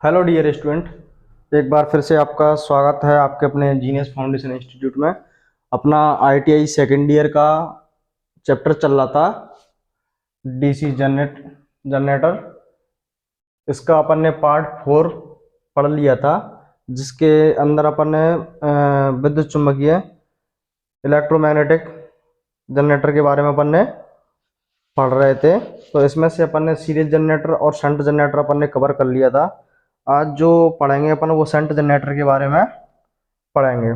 Hello dear student, एक बार फिर से आपका स्वागत है आपके अपने जीनियस फाउंडेशन इंस्टीट्यूट में। अपना आईटीआई सेकेंड ईयर का चैप्टर चल रहा था डीसी जनरेटर। इसका अपन ने पार्ट 4 पढ़ लिया था, जिसके अंदर अपन ने विद्युत चुम्बकीय इलेक्ट्रोमैग्नेटिक जनरेटर के बारे में अपन ने पढ़ रहे थे। तो इसमें से अपन ने सीरीज जनरेटर और शंट जनरेटर अपन ने कवर कर लिया था। आज जो पढ़ेंगे अपन वो शंट जनरेटर के बारे में पढ़ेंगे।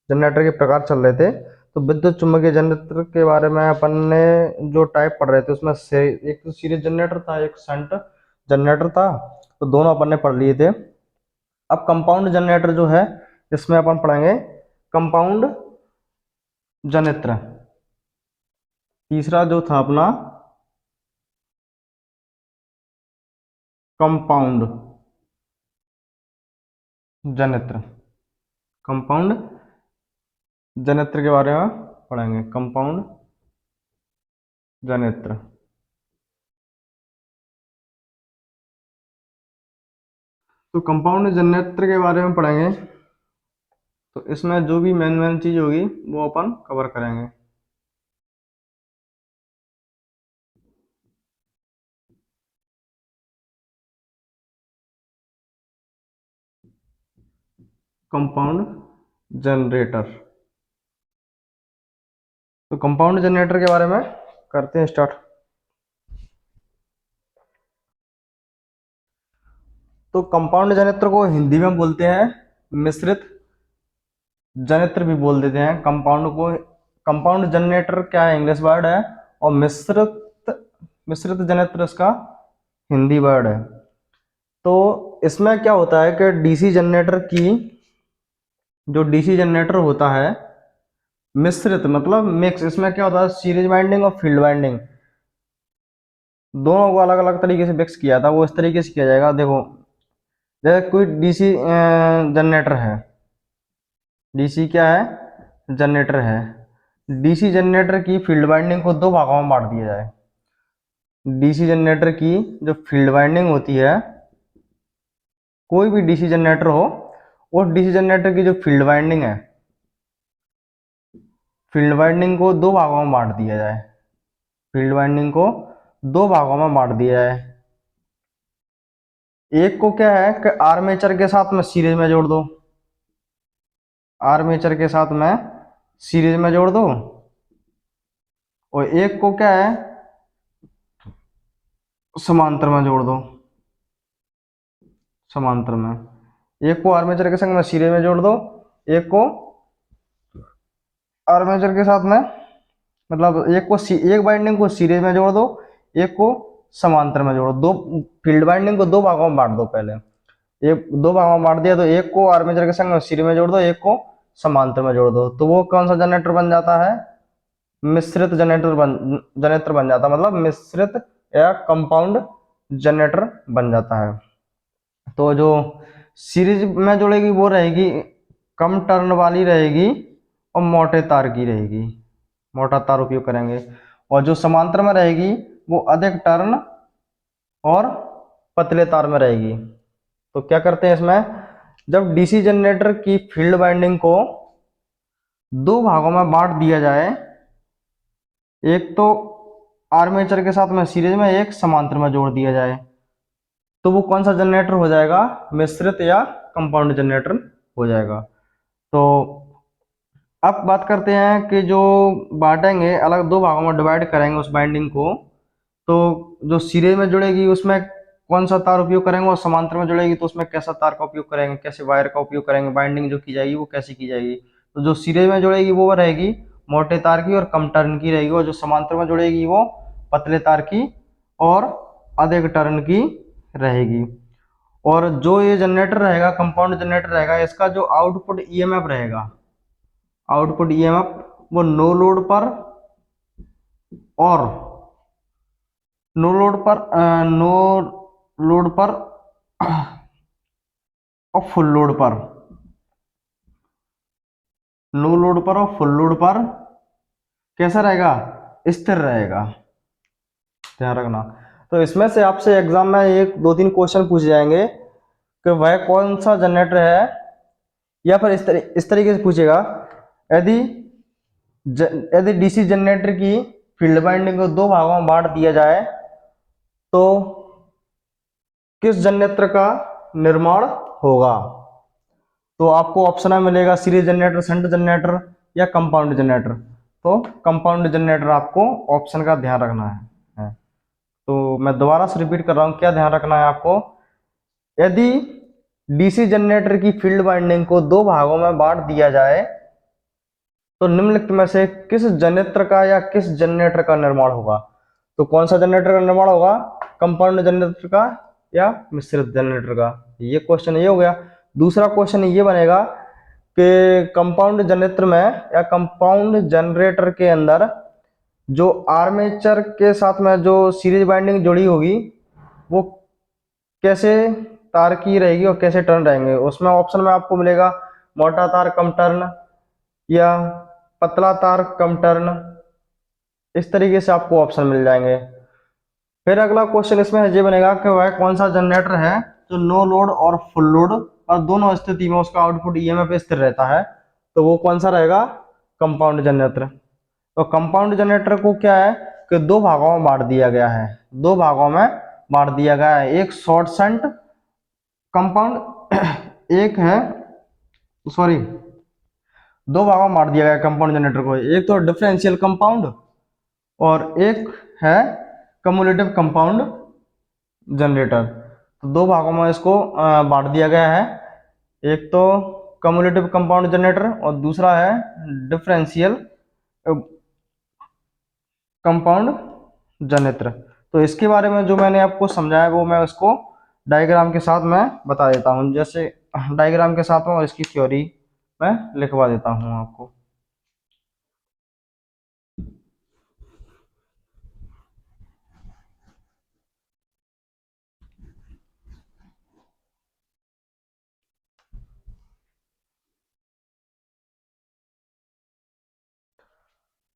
जनरेटर के प्रकार चल रहे थे, तो विद्युत चुम्बकीय जनरेटर के बारे में अपन ने जो टाइप पढ़ रहे थे उसमें से एक तो सीरीज जनरेटर था, एक शंट जनरेटर था। तो दोनों अपन ने पढ़ लिए थे। अब कंपाउंड जनरेटर जो है, इसमें अपन पढ़ेंगे कंपाउंड जनरेटर। तीसरा जो था अपना कंपाउंड जनरेटर। कंपाउंड जनरेटर के बारे में पढ़ेंगे, कंपाउंड जनरेटर। तो कंपाउंड जनरेटर के बारे में पढ़ेंगे, तो इसमें जो भी मेन मेन चीज होगी वो अपन कवर करेंगे। Compound generator. तो कंपाउंड जनरेटर के बारे में करते हैं स्टार्ट। तो कंपाउंड जनरेटर को हिंदी में बोलते हैं मिश्रित जनरेटर भी बोल देते हैं। कंपाउंड को कंपाउंड जनरेटर क्या है, इंग्लिश वर्ड है, और मिश्रित मिश्रित जनरेटर इसका हिंदी वर्ड है। तो इसमें क्या होता है कि डीसी जनरेटर की जो डीसी जनरेटर होता है मिश्रित मतलब मिक्स, इसमें क्या होता है सीरीज वाइंडिंग और फील्ड वाइंडिंग दोनों को अलग अलग तरीके से मिक्स किया था। वो इस तरीके से किया जाएगा, देखो जैसे कोई डीसी जनरेटर है। डीसी क्या है, जनरेटर है। डीसी जनरेटर की फील्ड वाइंडिंग को दो भागों में बांट दिया जाए। डीसी जनरेटर की जो फील्ड वाइंडिंग होती है, कोई भी डीसी जनरेटर हो, उस डीसी जनरेटर की जो फील्ड वाइंडिंग है, फील्ड वाइंडिंग को दो भागों में बांट दिया जाए। फील्ड वाइंडिंग को दो भागों में बांट दिया जाए। एक को क्या है कि आर्मेचर के साथ में सीरीज में जोड़ दो। आर्मेचर के साथ में सीरीज में जोड़ दो। और एक को क्या है समांतर में जोड़ दो। समांतर में एक को आर्मेचर के संग में सीरीज में जोड़ दो, एक को आर्मेचर के साथ में मतलब एक बाइंडिंग को सीरीज में जोड़ दो, एक को समांतर में जोड़ो। दो फील्ड बाइंडिंग को दो भागों में बांट दो। पहले एक दो भागों में बांट दिया, तो एक को आर्मेचर के संग में सीरीज में जोड़ दो, एक को समांतर में जोड़ दो। तो वो कौन सा जनरेटर बन जाता है, मिश्रित जनरेटर बन जाता है, मतलब मिश्रित या कंपाउंड जनरेटर बन जाता है। तो जो सीरीज में जुड़ेगी वो रहेगी कम टर्न वाली रहेगी और मोटे तार की रहेगी, मोटा तार उपयोग करेंगे। और जो समांतर में रहेगी वो अधिक टर्न और पतले तार में रहेगी। तो क्या करते हैं इसमें, जब डीसी जनरेटर की फील्ड वाइंडिंग को दो भागों में बांट दिया जाए, एक तो आर्मेचर के साथ में सीरीज में, एक समांतर में जोड़ दिया जाए, तो वो कौन सा जनरेटर हो जाएगा, मिश्रित या कंपाउंड जनरेटर हो जाएगा। तो अब बात करते हैं कि जो बांटेंगे, अलग दो भागों में डिवाइड करेंगे उस बाइंडिंग को, तो जो सीरीज में जुड़ेगी उसमें कौन सा तार उपयोग करेंगे, और समांतर में जुड़ेगी तो उसमें कैसा तार का उपयोग करेंगे, कैसे वायर का उपयोग करेंगे, बाइंडिंग जो की जाएगी वो कैसी की जाएगी। तो जो सीरीज में जुड़ेगी वो रहेगी मोटे तार की और कम टर्न की रहेगी, और जो समांतर में जुड़ेगी वो पतले तार की और अधिक टर्न की रहेगी। और जो ये जनरेटर रहेगा, कंपाउंड जनरेटर रहेगा, इसका जो आउटपुट ईएमएफ रहेगा, आउटपुट ईएमएफ वो नो लोड पर और नो लोड पर और फुल लोड पर, नो लोड पर और फुल लोड पर कैसा रहेगा, स्थिर रहेगा। ध्यान रखना। तो इसमें से आपसे एग्जाम में एक दो तीन क्वेश्चन पूछे जाएंगे कि वह कौन सा जनरेटर है, या फिर इस तरीके से पूछेगा, यदि यदि डीसी जनरेटर की फील्ड वाइंडिंग को दो भागों में बांट दिया जाए तो किस जनरेटर का निर्माण होगा। तो आपको ऑप्शन में मिलेगा सीरीज जनरेटर, शंट जनरेटर या कंपाउंड जनरेटर। तो कंपाउंड जनरेटर आपको ऑप्शन का ध्यान रखना है। तो मैं दोबारा से रिपीट कर रहा हूं, क्या ध्यान रखना है आपको, यदि डीसी जनरेटर की फील्ड वाइंडिंग को दो भागों में बांट दिया जाए तो निम्नलिखित में से किस जनरेटर का या किस जनरेटर का निर्माण होगा। तो कौन सा जनरेटर का निर्माण होगा, कंपाउंड जनरेटर का या मिश्रित जनरेटर का। ये क्वेश्चन ये हो गया। दूसरा क्वेश्चन ये बनेगा कि कंपाउंड जनरेटर में या कंपाउंड जनरेटर के अंदर जो आर्मेचर के साथ में जो सीरीज बाइंडिंग जुड़ी होगी वो कैसे तार की रहेगी और कैसे टर्न रहेंगे। उसमें ऑप्शन में आपको मिलेगा मोटा तार कम टर्न या पतला तार कम टर्न, इस तरीके से आपको ऑप्शन मिल जाएंगे। फिर अगला क्वेश्चन इसमें ये बनेगा कि वह कौन सा जनरेटर है जो नो लोड और फुल लोड और दोनों स्थिति में उसका आउटपुट ईएमएफ स्थिर रहता है। तो वो कौन सा रहेगा, कंपाउंड जनरेटर। तो कंपाउंड जनरेटर को क्या है कि दो भागों में बांट दिया गया है, दो भागों में बांट दिया गया है। एक शॉर्ट शंट कंपाउंड एक है, सॉरी, दो भागों में बांट दिया गया कंपाउंड जनरेटर को, एक तो डिफरेंशियल कंपाउंड और एक है कम्युलेटिव कंपाउंड जनरेटर। तो दो भागों में इसको बांट दिया गया है, एक तो कम्युलेटिव कंपाउंड जनरेटर और दूसरा है डिफरेंशियल कंपाउंड जनरेटर। तो इसके बारे में जो मैंने आपको समझाया वो मैं उसको डायग्राम के साथ मैं बता देता हूँ, जैसे डायग्राम के साथ में और इसकी थ्योरी मैं लिखवा देता हूँ आपको।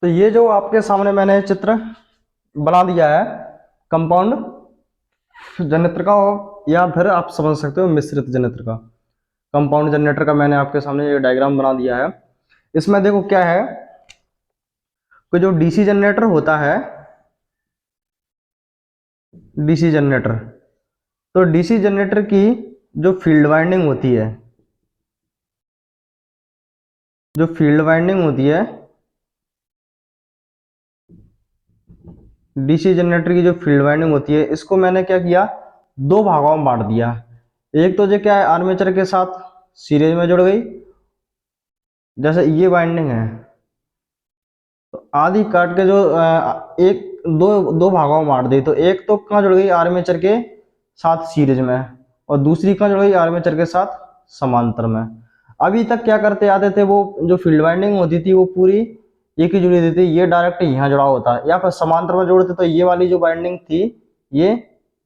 तो ये जो आपके सामने मैंने चित्र बना दिया है कंपाउंड जनरेटर का, या फिर आप समझ सकते हो मिश्रित जनरेटर का। कंपाउंड जनरेटर का मैंने आपके सामने ये डायग्राम बना दिया है। इसमें देखो क्या है कि जो डीसी जनरेटर होता है, डीसी जनरेटर, तो डीसी जनरेटर की जो फील्ड वाइंडिंग होती है, जो फील्ड वाइंडिंग होती है, डीसी जनरेटर की जो फील्ड वाइंडिंग होती है, इसको मैंने क्या किया, दो भागों में बांट दिया। एक तो जो क्या है आर्मेचर के साथ सीरीज में जुड़ गई, जैसे ये वाइंडिंग है तो आधी काट के जो एक दो दो भागों में बांट दी, तो एक तो कहाँ जुड़ गई आर्मेचर के साथ सीरीज में और दूसरी कहाँ जुड़ गई आर्मेचर के साथ समांतर में। अभी तक क्या करते आते थे, वो जो फील्ड वाइंडिंग होती थी वो पूरी एक ही जुड़ी होती थी, ये डायरेक्ट यहाँ जुड़ा होता है, या फिर समांतर में जोड़ते तो ये वाली जो बाइंडिंग थी ये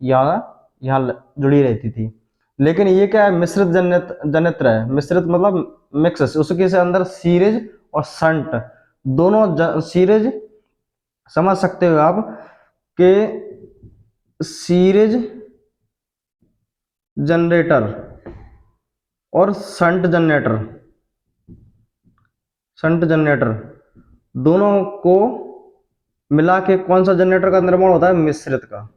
यहाँ यहाँ जुड़ी रहती थी। लेकिन ये क्या है, मिश्रित जनरेटर है। मिश्रित मतलब मिक्स, उसके से अंदर सीरीज और शंट दोनों सीरीज समझ सकते हो आप कि सीरीज जनरेटर और शंट जनरेटर दोनों को मिला के कौन सा जनरेटर का निर्माण होता है, मिश्रित का।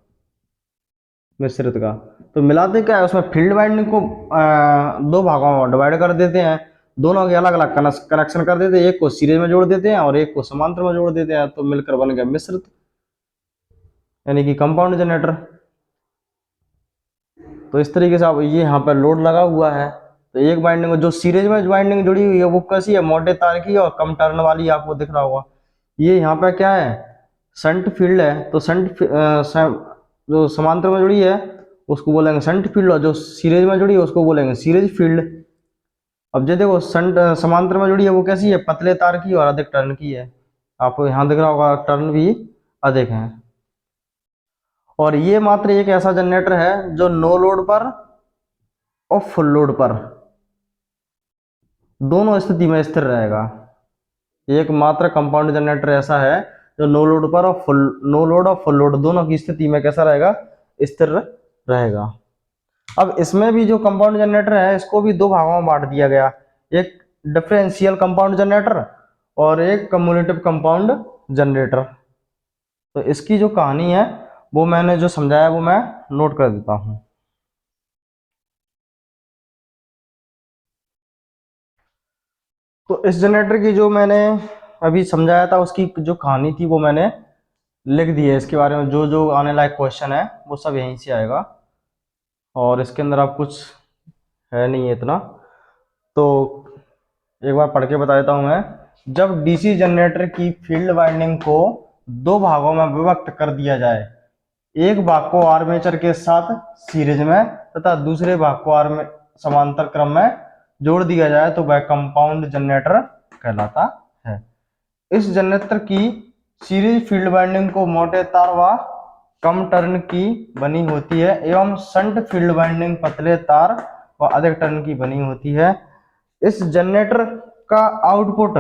मिश्रित का तो मिलाते क्या है, उसमें फील्ड वाइंडिंग को दो भागों में डिवाइड कर देते हैं, दोनों के अलग अलग कनेक्शन कर देते हैं, एक को सीरीज में जोड़ देते हैं और एक को समांतर में जोड़ देते हैं, तो मिलकर बन गया मिश्रित यानी कि कंपाउंड जनरेटर। तो इस तरीके से अब ये यहाँ पर लोड लगा हुआ है, तो एक बाइंडिंग जो सीरीज में वाइंडिंग जुड़ी हुई है वो कैसी है, मोटे तार की और कम टर्न वाली, आपको दिख रहा होगा। ये यहाँ पर क्या है, शंट फील्ड है, तो जो समांतर में जुड़ी है उसको बोलेंगे शंट फील्ड और जो सीरीज में जुड़ी है उसको बोलेंगे सीरीज फील्ड। अब जो देखो शंट समांतर में जुड़ी है वो कैसी है, पतले तार की और अधिक टर्न की है, आपको यहाँ दिख रहा होगा टर्न भी अधिक है। और ये मात्र एक ऐसा जनरेटर है जो नो लोड पर और फुल लोड पर दोनों स्थिति में स्थिर रहेगा। एक मात्र कंपाउंड जनरेटर ऐसा है जो नो लोड पर और नो लोड और फुल लोड दोनों की स्थिति में कैसा रहेगा, स्थिर रहेगा। अब इसमें भी जो कंपाउंड जनरेटर है इसको भी दो भागों में बांट दिया गया, एक डिफरेंशियल कंपाउंड जनरेटर और एक कम्युलेटिव कंपाउंड जनरेटर। तो इसकी जो कहानी है वो मैंने जो समझाया वो मैं नोट कर देता हूं। तो इस जनरेटर की जो मैंने अभी समझाया था उसकी जो कहानी थी वो मैंने लिख दी है। इसके बारे में जो जो आने लायक क्वेश्चन है वो सब यहीं से आएगा, और इसके अंदर अब कुछ है नहीं है इतना। तो एक बार पढ़ के बता देता हूं मैं। जब डीसी जनरेटर की फील्ड वाइंडिंग को दो भागों में विभक्त कर दिया जाए, एक भाग को आर्मेचर के साथ सीरीज में तथा दूसरे भाग को समांतर क्रम में जोड़ दिया जाए तो वह कंपाउंड जनरेटर कहलाता है। इस जनरेटर की सीरीज फील्ड वाइंडिंग को मोटे तार व कम टर्न की बनी होती है एवं शंट फील्ड वाइंडिंग पतले तार व अधिक टर्न की बनी होती है। इस जनरेटर का आउटपुट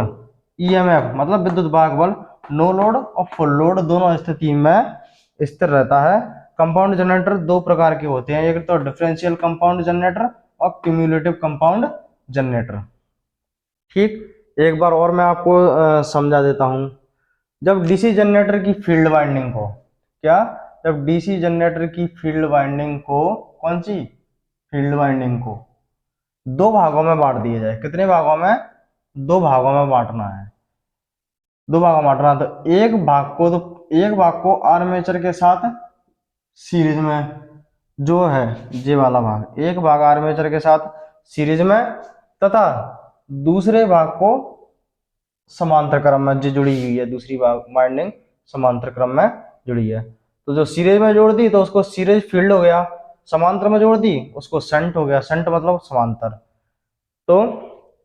ईएमएफ मतलब विद्युत भाग बल नो लोड और फुल लोड दोनों स्थिति में स्थिर रहता है। कंपाउंड जनरेटर दो प्रकार के होते हैं, एक तो डिफरेंशियल कंपाउंड जनरेटर और क्यूम्युलेटिव कंपाउंड जनरेटर। ठीक, एक बार और मैं आपको समझा देता हूं। जब डीसी जनरेटर की फील्ड वाइंडिंग को क्या जब डीसी जनरेटर की फील्ड वाइंडिंग को कौन सी फील्ड वाइंडिंग को दो भागों में बांट दिया जाए, कितने भागों में, दो भागों में बांटना है, दो भागों में बांटना। तो एक भाग को आर्मेचर के साथ सीरीज में जो है ये वाला भाग, एक भाग आर्मेचर के साथ सीरीज में तथा दूसरे भाग को समांतर क्रम में जो जुड़ी हुई है, दूसरी वाइंडिंग समांतर क्रम में जुड़ी है। तो जो सीरीज में जोड़ दी तो उसको सीरीज फील्ड हो गया, समांतर में जोड़ दी उसको शंट हो गया, शंट मतलब समांतर। तो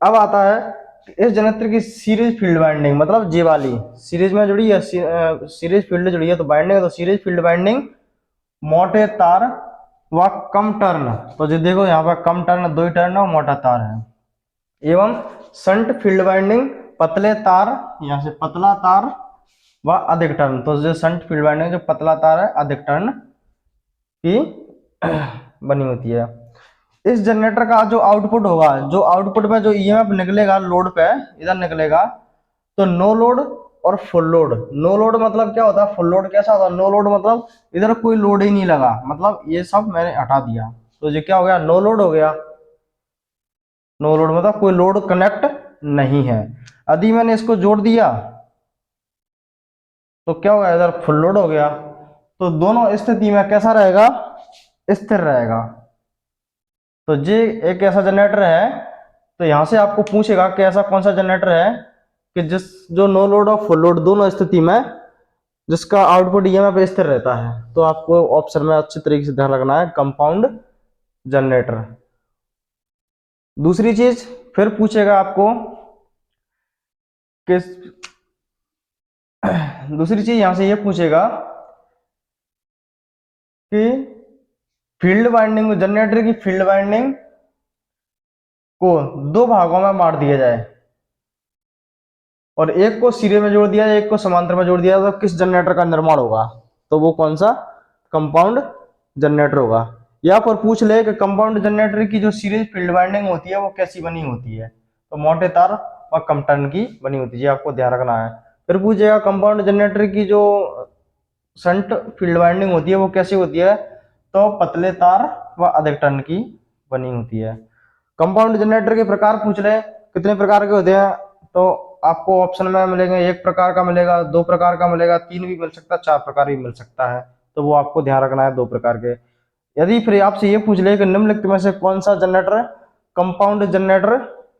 अब आता है इस जनरेटर की सीरीज फील्ड वाइंडिंग मतलब जे वाली सीरीज में जुड़ी है, सीरीज फील्ड जुड़ी है तो वाइंडिंग है, तो सीरीज फील्ड वाइंडिंग मोटे तार व कम टर्न, तो जो देखो यहाँ पर कम टर्न दो ही टर्न है और मोटा तार है, एवं शंट फील्ड वाइंडिंग पतले तार, यहाँ से पतला तार व अधिक टर्न, तो जो शंट फील्ड वाइंडिंग जो पतला तार है अधिक टर्न की बनी होती है। इस जनरेटर का जो आउटपुट होगा, जो आउटपुट में जो ईएमएफ निकलेगा लोड पे इधर निकलेगा, तो नो लोड और फुल लोड। नो लोड मतलब क्या होता है, फुल लोड कैसा होता है, नो लोड मतलब इधर कोई लोड ही नहीं लगा, मतलब ये सब मैंने हटा दिया तो ये क्या हो गया, नो लोड हो गया। नो लोड मतलब कोई लोड कनेक्ट नहीं है। यदि मैंने इसको जोड़ दिया तो क्या होगा, इधर फुल लोड हो गया, तो दोनों स्थिति में कैसा रहेगा, स्थिर रहेगा। तो ये एक ऐसा जनरेटर है, तो यहां से आपको पूछेगा कि ऐसा कौन सा जनरेटर है कि जिस जो नो लोड और फुल लोड दोनों स्थिति में जिसका आउटपुट ईएमएफ स्थिर रहता है, तो आपको ऑप्शन में अच्छी तरीके से ध्यान रखना है कंपाउंड जनरेटर। दूसरी चीज फिर पूछेगा आपको कि दूसरी चीज यहां से ये पूछेगा कि फील्ड वाइंडिंग जनरेटर की फील्ड वाइंडिंग को दो भागों में बांट दिया जाए और एक को सीरीज में जोड़ दिया जाए, एक को समांतर में जोड़ दिया जाए, तो किस जनरेटर का निर्माण होगा, तो वो कौन सा कंपाउंड जनरेटर होगा। या फिर पूछ ले कि कंपाउंड जनरेटर की जो सीरीज फील्ड वाइंडिंग होती है वो कैसी बनी होती है, तो मोटे तार और कम टर्न की बनी होती है, आपको ध्यान रखना है। फिर पूछेगा कंपाउंड जनरेटर की जो शंट फील्ड वाइंडिंग होती है वो कैसी होती है, तो पतले तार व अधिक टर्न की बनी होती है। कंपाउंड जनरेटर के प्रकार पूछ ले कितने प्रकार के होते हैं, तो आपको ऑप्शन में मिलेंगे, एक प्रकार का मिलेगा, दो प्रकार का मिलेगा, तीन भी मिल सकता है, चार प्रकार भी मिल सकता है, तो वो आपको ध्यान रखना है, दो प्रकार के। यदि फिर आपसे ये पूछ ले कि निम्नलिखित में से कौन सा जनरेटर कंपाउंड जनरेटर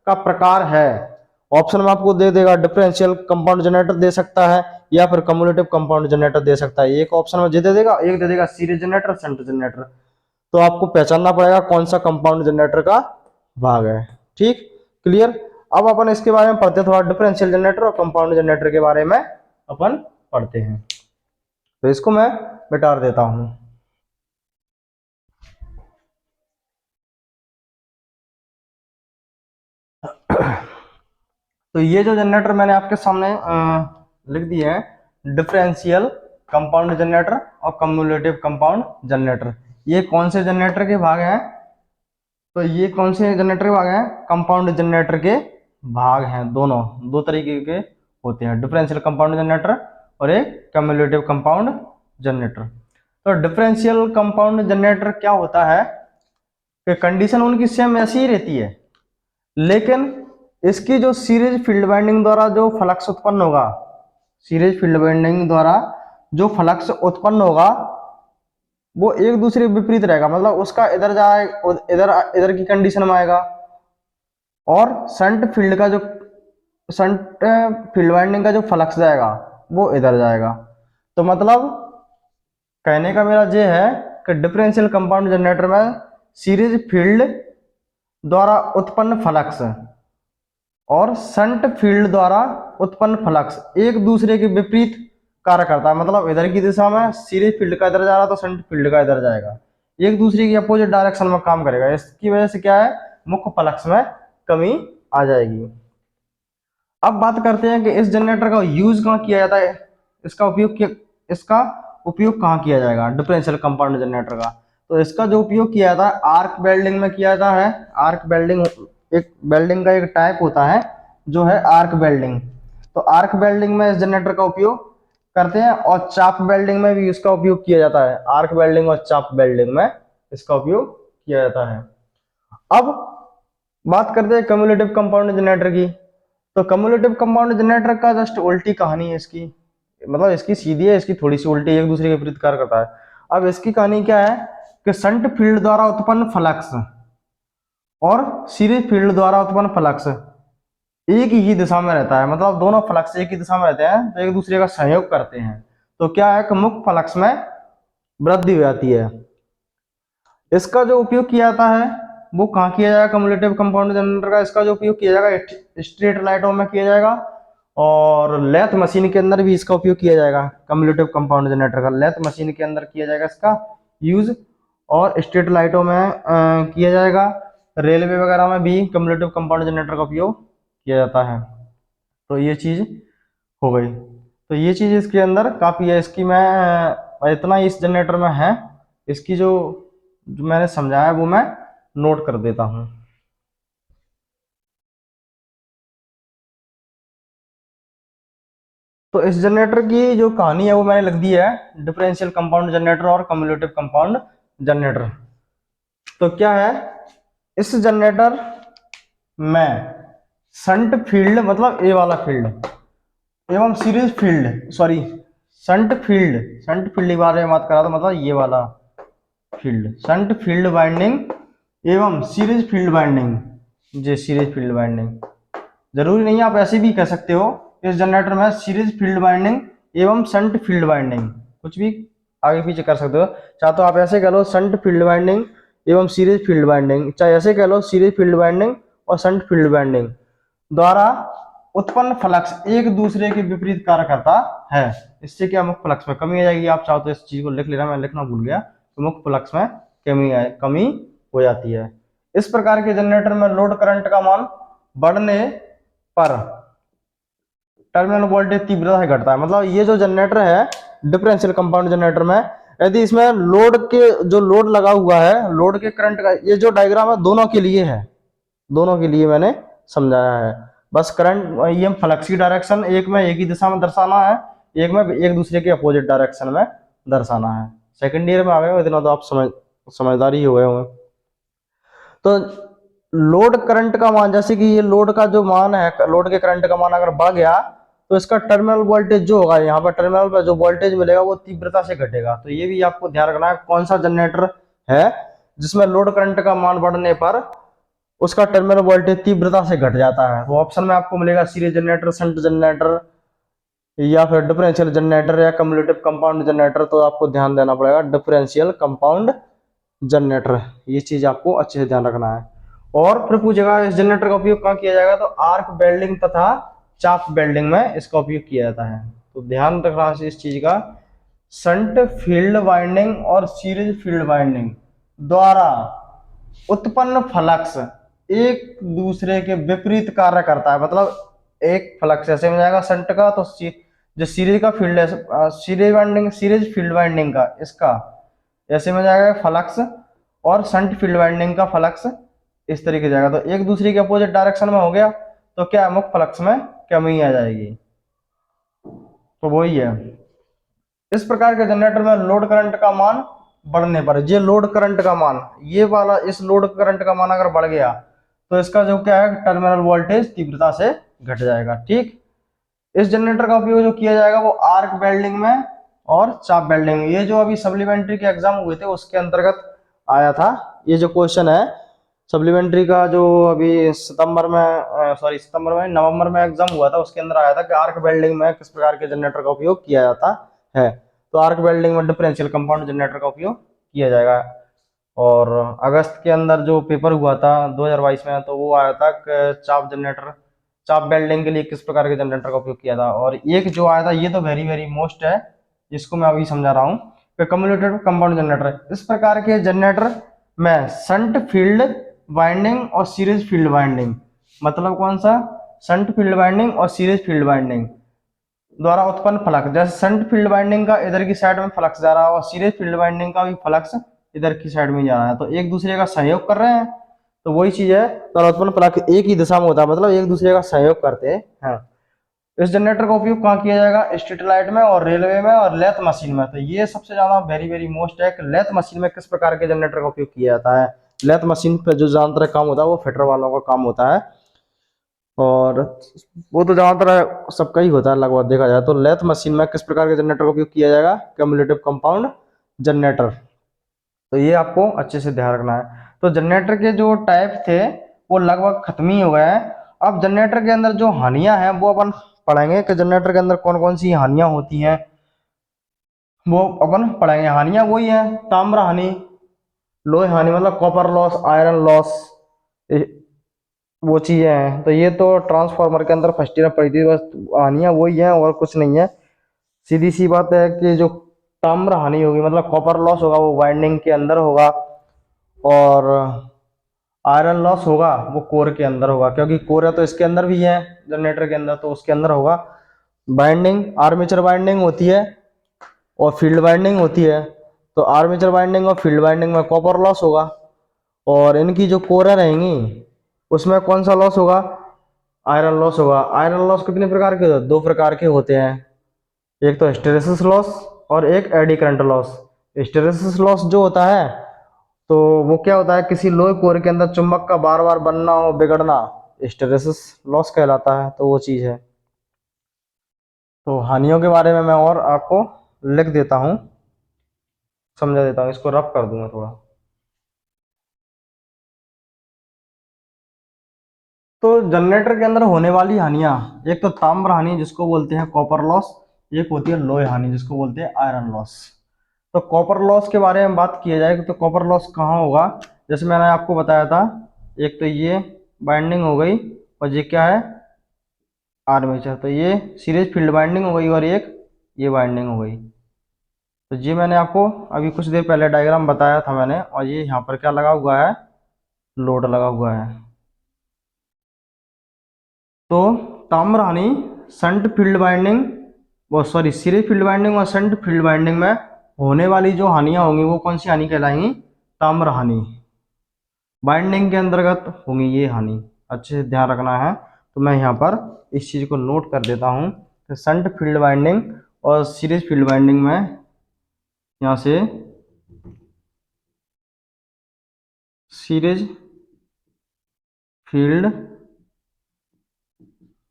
का प्रकार है, ऑप्शन में आपको दे देगा डिफरेंशियल कंपाउंड जनरेटर दे सकता है या फिर कम्युलेटिव कंपाउंड जनरेटर दे सकता है। एक ऑप्शन में दे देगा, एक दे देगा सीरीज जनरेटर शंट जनरेटर, तो आपको पहचानना पड़ेगा कौन सा कंपाउंड जनरेटर का भाग है। ठीक, क्लियर। अब अपन इसके बारे में पढ़ते हैं, थोड़ा डिफरेंशियल जनरेटर और कंपाउंड जनरेटर के बारे में अपन पढ़ते हैं। तो इसको मैं मिटा देता हूं। तो ये जो जनरेटर मैंने आपके सामने लिख दिए हैं, डिफरेंशियल कंपाउंड जनरेटर और कम्युलेटिव कंपाउंड जनरेटर, ये कौन से जनरेटर के भाग हैं, तो ये कौन से जनरेटर के भाग हैं? कंपाउंड जनरेटर के भाग हैं। दोनों दो तरीके के होते हैं, डिफरेंशियल कंपाउंड जनरेटर और एक कम्युलेटिव कंपाउंड जनरेटर। तो डिफरेंशियल कंपाउंड जनरेटर क्या होता है कि कंडीशन उनकी सेम ऐसी ही रहती है, लेकिन इसकी जो सीरीज फील्ड वाइंडिंग द्वारा जो फ्लक्स उत्पन्न होगा, सीरीज फील्ड वाइंडिंग द्वारा जो फ्लक्स उत्पन्न होगा वो एक दूसरे के विपरीत रहेगा। मतलब उसका इधर जाए, इधर इधर की कंडीशन में आएगा, और शंट फील्ड वाइंडिंग का जो फ्लक्स जाएगा वो इधर जाएगा। तो मतलब कहने का मेरा ये है कि डिफरेंशियल कंपाउंड जनरेटर में सीरीज फील्ड द्वारा उत्पन्न फ्लक्स और शंट फील्ड द्वारा उत्पन्न फ्लक्स एक दूसरे के विपरीत कार्य करता है। मतलब इधर की दिशा में सीरीज फील्ड का इधर जा रहा तो शंट फील्ड का इधर जाएगा, एक दूसरे की अपोजिट डायरेक्शन में काम करेगा। इसकी वजह से क्या है, मुख्य फ्लक्स में कमी आ जाएगी। अब बात करते हैं कि इस जनरेटर का यूज कहाँ किया जाता है, इसका उपयोग कहाँ किया जाएगा डिफरेंशियल कंपाउंड जनरेटर का। तो इसका जो उपयोग किया जाता है आर्क वेल्डिंग में किया जाता है। आर्क वेल्डिंग एक वेल्डिंग का एक टाइप होता है जो है आर्क वेल्डिंग। तो आर्क वेल्डिंग में इस जनरेटर का उपयोग करते हैं, और चाप वेल्डिंग में भी इसका उपयोग किया जाता है। आर्क वेल्डिंग और चाप वेल्डिंग में इसका उपयोग किया जाता है। अब बात करते हैं कम्युलेटिव कंपाउंड जनरेटर की। तो कम्युलेटिव कंपाउंड जनरेटर का जस्ट उल्टी कहानी है इसकी, मतलब इसकी सीधी है, इसकी थोड़ी सी उल्टी, एक दूसरे के विपरीत कार्य करता है। अब इसकी कहानी क्या है कि शंट फील्ड द्वारा उत्पन्न फ्लक्स और सीरीज फील्ड द्वारा उत्पन्न फ्लक्स एक ही दिशा में रहता है। मतलब दोनों फ्लक्स एक ही दिशा में रहते हैं तो एक दूसरे का सहयोग करते हैं। तो क्या है कि मुख्य फ्लक्स में वृद्धि हो जाती है। इसका जो उपयोग किया जाता है वो कहाँ किया जाएगा कम्युलेटिव कंपाउंड जनरेटर का? इसका जो उपयोग किया जाएगा स्ट्रेट लाइटों में किया जाएगा, और लेथ मशीन के अंदर भी इसका उपयोग किया जाएगा। कम्युलेटिव कंपाउंड जनरेटर का लेथ मशीन के अंदर किया जाएगा इसका यूज, और स्ट्रीट लाइटों में किया जाएगा। रेलवे वगैरह में भी कम्युलेटिव कंपाउंड जनरेटर का उपयोग किया जाता है। तो ये चीज हो गई। तो ये चीज इसके अंदर काफी है। इसकी मैं इतना इस जनरेटर में है, इसकी जो मैंने समझाया वो मैं नोट कर देता हूं। तो इस जनरेटर की जो कहानी है वो मैंने लिख दी है, डिफरेंशियल कंपाउंड जनरेटर और कम्युलेटिव कंपाउंड जनरेटर। तो क्या है, इस जनरेटर में शंट फील्ड मतलब ए वाला फील्ड एवं series field, sorry shunt field के बारे में बात करा तो मतलब ये वाला फील्ड, शंट फील्ड वाइंडिंग एवं सीरीज फील्ड वाइंडिंग। ये सीरीज फील्ड वाइंडिंग जरूरी नहीं है, आप ऐसे भी कह सकते हो इस जनरेटर में सीरीज फील्ड वाइंडिंग एवं शंट फील्ड वाइंडिंग, कुछ भी आगे पीछे कर सकते हो। चाहे तो आप ऐसे कह लो शंट फील्ड वाइंडिंग एवं सीरीज फील्ड वाइंडिंग, चाहे ऐसे कह लो सीरीज फील्ड वाइंडिंग और शंट फील्ड वाइंडिंग द्वारा उत्पन्न फ्लक्स एक दूसरे के विपरीत कार्य करता है। इससे क्या मुख्य फ्लक्स में कमी आ जाएगी। आप चाहो तो इस चीज को लिख लेना, मैं लिखना भूल गया। तो मुख्य फ्लक्स में कमी हो जाती है। इस प्रकार के जनरेटर में लोड करंट का मान बढ़ने पर टर्मिनल वोल्टेज तीव्रता से घटता है। मतलब ये जो जनरेटर है डिफरेंशियल कंपाउंड जनरेटर में, यदि इसमें लोड लगा हुआ है, लोड के करंट का ये जो डायग्राम है दोनों के लिए है, दोनों के लिए मैंने समझाया है। बस करंट ये फ्लक्स की डायरेक्शन एक में एक ही दिशा में दर्शाना है, एक में एक दूसरे के अपोजिट डायरेक्शन में दर्शाना है। सेकंड ईयर में आ गए हो इतना तो आप समझदार ही हो गए होंगे। तो लोड करंट का मान, जैसे कि ये लोड का जो मान है, लोड के करंट का मान अगर बढ़ गया तो इसका टर्मिनल वोल्टेज जो होगा, यहाँ पर टर्मिनल पर जो वोल्टेज मिलेगा वो तीव्रता से घटेगा। तो ये भी आपको ध्यान रखना है कौन सा जनरेटर है जिसमें लोड करंट का मान बढ़ने पर उसका टर्मिनल वोल्टेज तीव्रता से घट जाता है। वो ऑप्शन में आपको मिलेगा सीरीज जनरेटर, शंट जनरेटर, या फिर डिफरेंशियल जनरेटर या कम्युलेटिव कंपाउंड जनरेटर। तो आपको ध्यान देना पड़ेगा डिफरेंशियल कंपाउंड जनरेटर, ये चीज आपको अच्छे से ध्यान रखना है। और फिर पूछेगा इस जनरेटर का उपयोग कहाँ किया जाएगा, तो आर्क वेल्डिंग तथा चाप वेल्डिंग में इसका उपयोग किया जाता है। तो ध्यान रखना है इस चीज का, शंट फील्ड वाइंडिंग और सीरीज फील्ड वाइंडिंग द्वारा उत्पन्न फ्लक्स एक दूसरे के विपरीत कार्य करता है। मतलब एक फ्लक्स ऐसे में जाएगा शंट का, तो जो सीरीज का फील्ड है, सीरीज फील्ड वाइंडिंग का इसका ऐसे में जाएगा फ्लक्स, और शंट फील्ड वाइंडिंग का फ्लक्स इस तरीके से जाएगा। तो एक दूसरे के अपोजिट डायरेक्शन में हो गया तो क्या है, मुक्त फ्लक्स में कमी आ जाएगी। तो वही है। इस प्रकार के जनरेटर में लोड करंट का मान बढ़ने पर, ये लोड करंट का मान, ये वाला इस लोड करंट का मान अगर बढ़ गया तो इसका जो क्या है, टर्मिनल वोल्टेज तीव्रता से घट जाएगा। ठीक। इस जनरेटर का उपयोग जो किया जाएगा वो आर्क वेल्डिंग में और चाप वेल्डिंग में, ये जो अभी सप्लीमेंट्री के एग्जाम हुए थे उसके अंतर्गत आया था ये जो क्वेश्चन है। सप्लीमेंट्री का जो अभी सितंबर में, सॉरी सितंबर में, नवंबर में एग्जाम हुआ था, उसके अंदर आया था कि आर्क वेल्डिंग में किस प्रकार के जनरेटर का उपयोग किया जाता है। तो आर्क वेल्डिंग में डिफरेंशियल कंपाउंड जनरेटर का उपयोग किया जाएगा। और अगस्त के अंदर जो पेपर हुआ था 2022 में, तो वो आया था कि चाप जनरेटर, चाप वेल्डिंग के लिए किस प्रकार के जनरेटर का उपयोग किया था। और एक जो आया था, ये तो वेरी वेरी मोस्ट है, जिसको मैं अभी समझा रहा हूँ कि कम्युलेटेड कंपाउंड जनरेटर। इस प्रकार के जनरेटर में शंट फील्ड वाइंडिंग और सीरीज फील्ड वाइंडिंग, मतलब कौन सा, शंट फील्ड वाइंडिंग और सीरीज फील्ड वाइंडिंग द्वारा उत्पन्न फ्लक्स, जैसे शंट फील्ड वाइंडिंग का इधर की साइड में फ्लक्स जा रहा है और सीरीज फील्ड वाइंडिंग का भी फ्लक्स इधर की साइड में जा रहा है, तो एक दूसरे का सहयोग कर रहे हैं। तो वही चीज है, द्वारा उत्पन्न फ्लक्स एक ही दिशा में होता है, मतलब एक दूसरे का सहयोग करते हैं। इस जनरेटर का उपयोग कहाँ किया जाएगा, स्ट्रीट लाइट में और रेलवे में और लेथ मशीन में। तो ये सबसे ज्यादा वेरी वेरी मोस्ट है कि लेथ मशीन में किस प्रकार के जनरेटर का उपयोग किया जाता है। लेथ मशीन पे जो ज्यादातर काम होता है वो फिटर वालों का काम होता है, और वो तो ज्यादातर सबका ही होता है लगभग देखा जाए। तो लेथ मशीन में किस प्रकार के जनरेटर का उपयोग किया जाएगा, क्यूमुलेटिव कंपाउंड जनरेटर। तो ये आपको अच्छे से ध्यान रखना है। तो जनरेटर के जो टाइप थे वो लगभग खत्म ही हो गए हैं। अब जनरेटर के अंदर जो हानियां हैं वो अपन पढ़ेंगे कि जनरेटर के अंदर कौन कौन सी हानियां होती हैं, वो अपन पढ़ेंगे। हानियां वही है, ताम्र हानि, लोहे हानि मतलब कॉपर लॉस, आयरन लॉस, वो चीजें हैं। तो ये तो ट्रांसफार्मर के अंदर फर्स्ट ईयर में पढ़ी थी, बस हानियां वही है और कुछ नहीं है। सीधी सी बात है कि जो ताम्र हानि होगी मतलब कॉपर लॉस होगा वो वाइंडिंग के अंदर होगा, और आयरन लॉस होगा वो कोर के अंदर होगा, क्योंकि कोर है तो इसके अंदर भी है जनरेटर के अंदर, तो उसके अंदर होगा। बाइंडिंग, आर्मेचर बाइंडिंग होती है और फील्ड बाइंडिंग होती है। तो आर्मेचर बाइंडिंग और फील्ड बाइंडिंग में कॉपर लॉस होगा, और इनकी जो कोरें रहेंगी उसमें कौन सा लॉस होगा, आयरन लॉस होगा। आयरन लॉस कितने प्रकार के होते हैं, दो प्रकार के होते हैं, एक तो हिस्टेरेसिस लॉस और एक eddy current loss. Hysteresis loss जो होता है तो वो क्या होता है, किसी लोहे कोर के अंदर चुंबक का बार बार बनना और बिगड़ना हिस्टेरेसिस लॉस कहलाता है। तो वो चीज है। तो हानियों के बारे में मैं और आपको लिख देता हूँ, समझा देता हूँ, इसको रफ कर दूंगा थोड़ा। तो जनरेटर के अंदर होने वाली हानियां, एक तो ताम्र हानि जिसको बोलते हैं कॉपर लॉस, एक होती है लोहे हानि जिसको बोलते हैं आयरन लॉस। तो कॉपर लॉस के बारे में बात किया जाए तो कॉपर लॉस कहाँ होगा, जैसे मैंने आपको बताया था, एक तो ये बाइंडिंग हो गई और ये क्या है, आर्मेचर। तो ये सीरीज फील्ड बाइंडिंग हो गई और एक ये बाइंडिंग हो गई। तो ये मैंने आपको अभी कुछ देर पहले डायग्राम बताया था मैंने, और ये यहाँ पर क्या लगा हुआ है, लोड लगा हुआ है। तो ताम्र हानि शंट फील्ड बाइंडिंग, वो सॉरी सीरीज फील्ड बाइंडिंग और शंट फील्ड बाइंडिंग में होने वाली जो हानियां होंगी वो कौन सी हानि कहलाएंगी, ताम्र हानि। बाइंडिंग के अंतर्गत होंगी ये हानि, अच्छे से ध्यान रखना है। तो मैं यहाँ पर इस चीज को नोट कर देता हूँ कि शंट फील्ड बाइंडिंग और सीरीज फील्ड बाइंडिंग में यहाँ से सीरीज फील्ड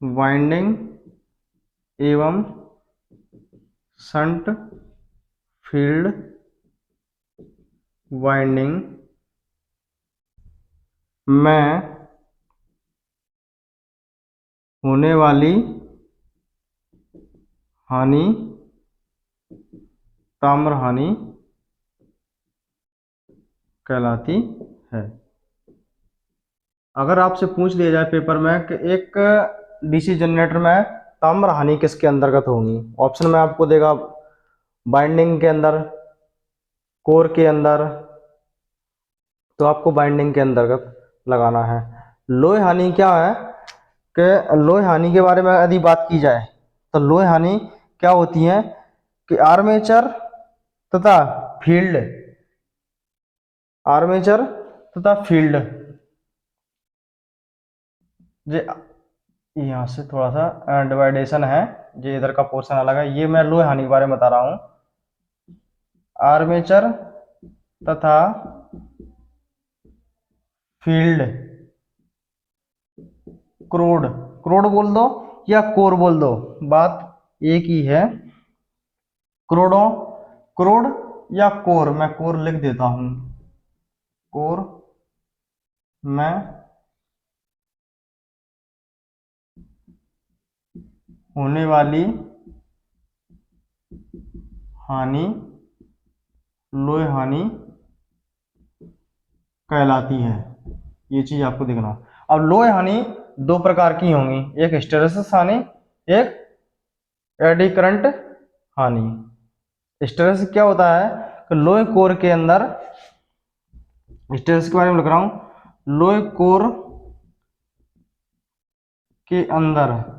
वाइंडिंग एवं शंट फील्ड वाइंडिंग में होने वाली हानि ताम्र हानि कहलाती है। अगर आपसे पूछ लिया जाए पेपर में कि एक डीसी जनरेटर में ताम्र हानि किसके अंतर्गत होंगी, ऑप्शन में आपको देगा बाइंडिंग के अंदर, कोर के अंदर, तो आपको बाइंडिंग के अंतर्गत लगाना है। लोहे हानि क्या है कि लोहे हानि के बारे में यदि बात की जाए तो लोहे हानि क्या होती है कि आर्मेचर तथा फील्ड, आर्मेचर तथा फील्ड जे यहाँ से थोड़ा सा डिवाइडेशन है, जो इधर का पोर्शन अलग है। ये मैं लोहे हानि के बारे में बता रहा हूँ। आर्मेचर तथा फील्ड क्रोड, क्रोड बोल दो या कोर बोल दो, बात एक ही है। क्रोडो, क्रोड या कोर, मैं कोर लिख देता हूं। कोर में होने वाली हानि लोहे हानि कहलाती है। ये चीज आपको देखना। अब लोहे हानि दो प्रकार की होंगी, एक हिस्टैरिसीस हानि, एक एडी करंट हानि। हिस्टैरिसीस क्या होता है कि लोहे कोर के अंदर, हिस्टैरिसीस के बारे में लिख रहा हूं, लोहे कोर के अंदर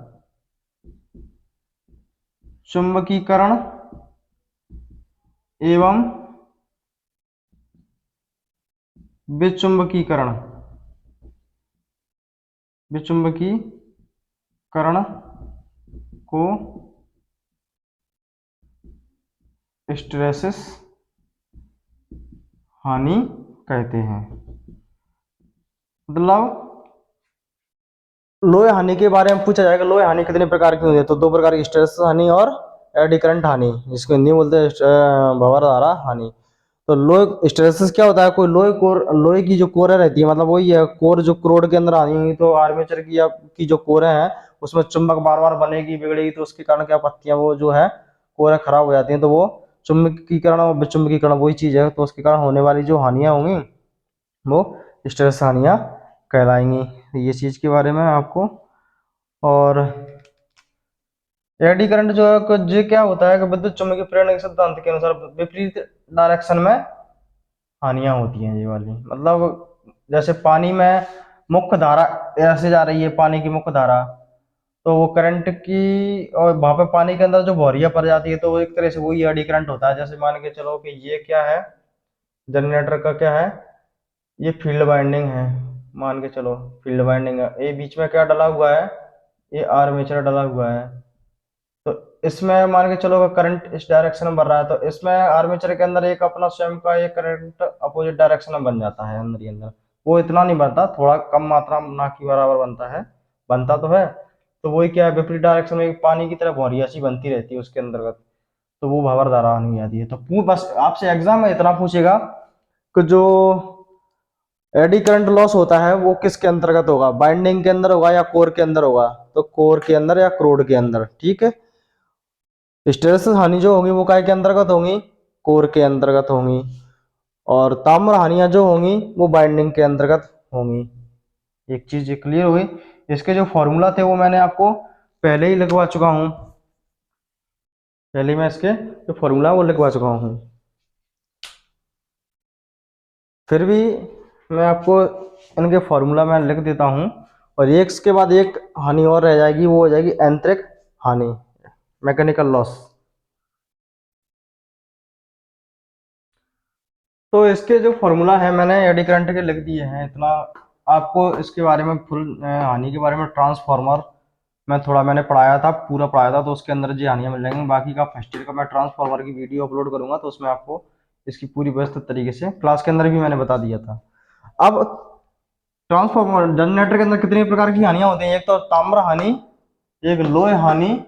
चुंबकीकरण एवं विचुंबकीकरण, विचुंबकीकरण को हिस्टैरिसीस हानि कहते हैं। मतलब लोहे हानि के बारे में पूछा जाएगा, लोहे हानि कितने प्रकार की होती है, तो दो प्रकार की, हिस्टैरिसीस हानि और एडी करंट हानि, जिसको हिंदी में बोलते हैं भंवर धारा हानि। तो लोहे हिस्टैरिसीस क्या होता है, कोई लोहे कोर, लोहे की जो कोर रहती है, मतलब वही है कोर जो क्रोड के अंदर आनी है, तो आर्मेचर की या की जो कोरें हैं उसमें चुंबक बार बार बनेगी बिगड़ेगी, तो उसके कारण क्या पत्तियां वो जो है कोरें खराब हो जाती हैं, तो वो चुंबकीकरण और विचुंबकीकरण वही चीज है, तो उसके कारण होने वाली जो हानियां होंगी वो हिस्टैरिसीस हानियां कहलाएंगी। ये चीज के बारे में आपको। और एडी करंट जो है जो क्या होता है कि विद्युत चुम्बकीय प्रेरण के सिद्धांत के अनुसार विपरीत डायरेक्शन में हानियां होती हैं ये वाली। मतलब जैसे पानी में मुख्य धारा ऐसे जा रही है, पानी की मुख्य धारा, तो वो करंट की, और वहां पे पानी के अंदर जो भौरिया पड़ जाती है, तो वो एक तरह से वही एडी करंट होता है। जैसे मान के चलो कि ये क्या है, जनरेटर का क्या है, ये फील्ड वाइंडिंग है, मान के चलो फील्ड वाइंडिंग है, ये बीच में क्या डला हुआ है, ये आर्मेचर डला हुआ है। तो इसमें मान के चलो करंट इस डायरेक्शन में बढ़ रहा है, तो इसमें आर्मेचर के अंदर एक अपना स्वयं का एक करंट अपोजिट डायरेक्शन में बन जाता है अंदर ही अंदर। वो इतना नहीं बनता, थोड़ा कम मात्रा में, ना के बराबर बनता है, बनता तो है। तो वही क्या है, विपरीत डायरेक्शन में पानी की तरह भौरिया सी बनती रहती है उसके अंतर्गत, तो वो भंवर धारा नहीं आती है। तो बस आपसे एग्जाम में इतना पूछेगा कि जो एडी करंट लॉस होता है वो किसके अंतर्गत होगा, बाइंडिंग के अंदर होगा या कोर के अंदर होगा, तो कोर के अंदर या क्रोड के अंदर, ठीक है। हिस्टैरिसीस हानि जो होंगी वो काय के अंतर्गत होंगी, कोर के अंतर्गत होंगी। और ताम्र हानियां जो होंगी वो बाइंडिंग के अंतर्गत होंगी। एक चीज ये क्लियर हुई। इसके जो फॉर्मूला थे वो मैंने आपको पहले ही लिखवा चुका हूं, पहले मैं इसके जो फॉर्मूला वो लिखवा चुका हूं। फिर भी मैं आपको इनके फॉर्मूला मैं लिख देता हूं। और एक के बाद एक हानि और रह जाएगी, वो हो जाएगी यांत्रिक हानि, मैकेनिकल लॉस। तो इसके जो फॉर्मूला है मैंने एडी करंट के लिख दिए हैं इतना। आपको इसके बारे में फुल हानि के बारे में ट्रांसफार्मर मैं थोड़ा मैंने पढ़ाया था, पूरा पढ़ाया था, तो उसके अंदर जी हानियां मिल जाएंगी। बाकी का फर्स्ट ईयर का मैं ट्रांसफार्मर की वीडियो अपलोड करूंगा, तो उसमें आपको इसकी पूरी व्यवस्थित तरीके से क्लास के अंदर भी मैंने बता दिया था। अब ट्रांसफार्मर जनरेटर के अंदर कितनी प्रकार की हानियां होती हैं, एक तो ताम्र हानि, एक लोहे हानि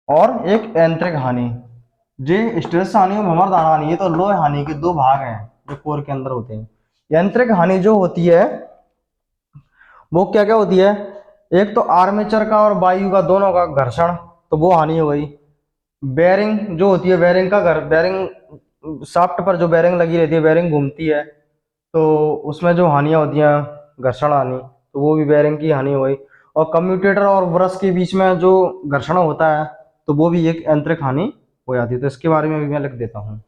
और एक यांत्रिक हानि। जे स्ट्रेस हानि और भंवर धारा हानि, ये तो लोहे हानि के दो भाग हैं जो कोर के अंदर होते हैं। यांत्रिक हानि जो होती है वो क्या क्या होती है, एक तो आर्मेचर का और वायु का दोनों का घर्षण, तो वो हानि हो गई। बेरिंग जो होती है, बेरिंग का घर, बेरिंग शाफ्ट पर जो बेरिंग लगी रहती है, बेरिंग घूमती है, तो उसमें जो हानियां होती हैं, घर्षण हानि, तो वो भी बेरिंग की हानि हो गई। और कम्यूटेटर और ब्रश के बीच में जो घर्षण होता है, तो वो भी एक यांत्रिक हानि हो जाती है। तो इसके बारे में भी मैं लिख देता हूँ।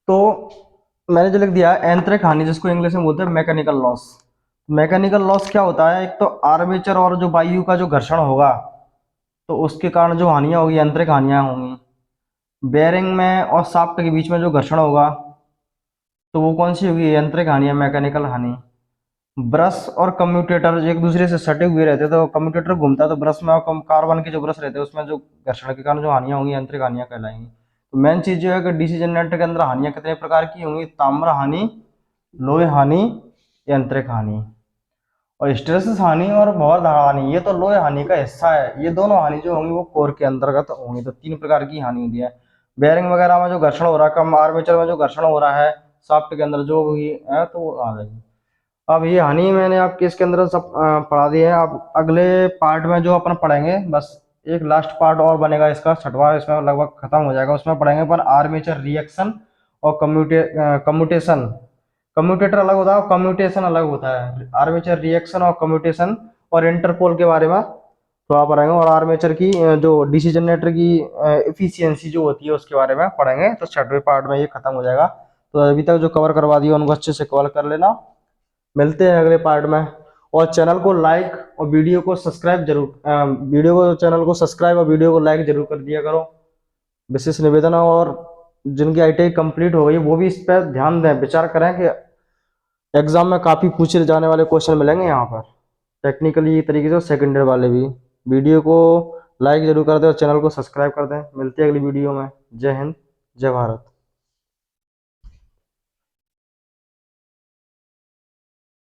तो मैंने जो लिख दिया है यांत्रिक हानि, जिसको इंग्लिश में बोलते हैं मैकेनिकल लॉस। मैकेनिकल लॉस क्या होता है, एक तो आर्मेचर और जो वायु का जो घर्षण होगा, तो उसके कारण जो हानियां होगी यांत्रिक हानियां होंगी। बेरिंग में और शाफ्ट के बीच में जो घर्षण होगा, तो वो कौन सी होगी, यांत्रिक हानि या मैकेनिकल हानि। ब्रश और कम्यूटेटर एक दूसरे से सटे हुए रहते हैं, तो कम्यूटेटर घूमता है तो ब्रश में कार्बन के जो ब्रश रहते हैं उसमें जो घर्षण के कारण जो हानियां होंगी यांत्रिक हानियां कहलाएंगी। तो मेन चीज जो है कि डीसी जनरेटर के अंदर हानियां कितने प्रकार की होंगी, ताम्र हानि, लोहे हानि, यांत्रिक हानि। और स्ट्रेस हानि और भंवर धारा हानि ये तो लोहे हानि का हिस्सा है, ये दोनों हानि जो होंगी वो कोर के अंतर्गत होंगी। तो 3 प्रकार की हानि होती है। बेयरिंग वगैरह में जो घर्षण हो रहा है, कम आर्मेचर में जो घर्षण हो रहा है शाफ्ट के अंदर जो भी है तो वो आ जाएगी। अब ये हानि मैंने आपके इसके अंदर सब पढ़ा दी है। अब अगले पार्ट में जो अपन पढ़ेंगे, बस एक लास्ट पार्ट और बनेगा इसका, छठवां इसमें लगभग खत्म हो जाएगा। उसमें पढ़ेंगे अपन आर्मेचर रिएक्शन और कम्यूटेशन। कम्यूटेटर अलग होता है, कम्यूटेशन अलग होता है। आर्मेचर रिएक्शन और कम्यूटेशन और इंटरपोल के बारे में थोड़ा पढ़ेंगे, और आर्मेचर की जो डीसी जनरेटर की एफिशिएंसी जो होती है उसके बारे में पढ़ेंगे। तो छठवें पार्ट में ये खत्म हो जाएगा। तो अभी तक जो कवर करवा दिया उनको अच्छे से कवर कर लेना। मिलते हैं अगले पार्ट में। और चैनल को लाइक और वीडियो को सब्सक्राइब जरूर, चैनल को सब्सक्राइब और वीडियो को लाइक जरूर कर दिया करो, विशेष निवेदन है। और जिनकी आईटीआई कंप्लीट हो गई वो भी इस पर ध्यान दें, विचार करें कि एग्जाम में काफी पूछे जाने वाले क्वेश्चन मिलेंगे यहाँ पर टेक्निकली तरीके से, सेकेंडरी वाले भी। वीडियो को लाइक जरूर कर दें और चैनल को सब्सक्राइब कर दें। मिलते हैं अगली वीडियो में। जय हिंद, जय भारत।